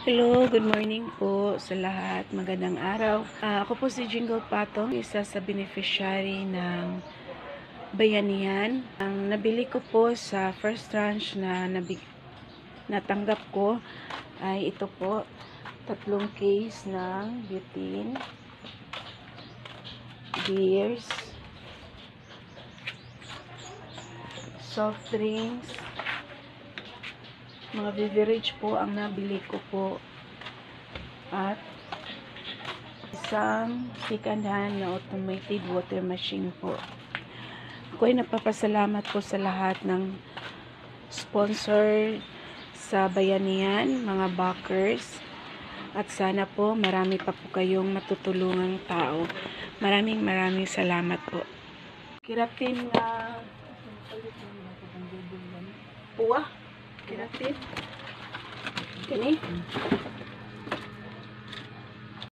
Hello, good morning po sa lahat. Magandang araw. Ako po si Jingle Patong, isa sa beneficiary ng Bayanihan. Ang nabili ko po sa first tranche na natanggap ko ay ito po, 3 case ng butane, beers, soft drinks, mga beverage po ang nabili ko po, at isang second hand na automated water machine po. Ako ay napapasalamat po sa lahat ng sponsor sa Bayanihan, mga backers, at sana po marami pa po kayong matutulungang tao. Maraming salamat po. Keratin na puwa, keratin kini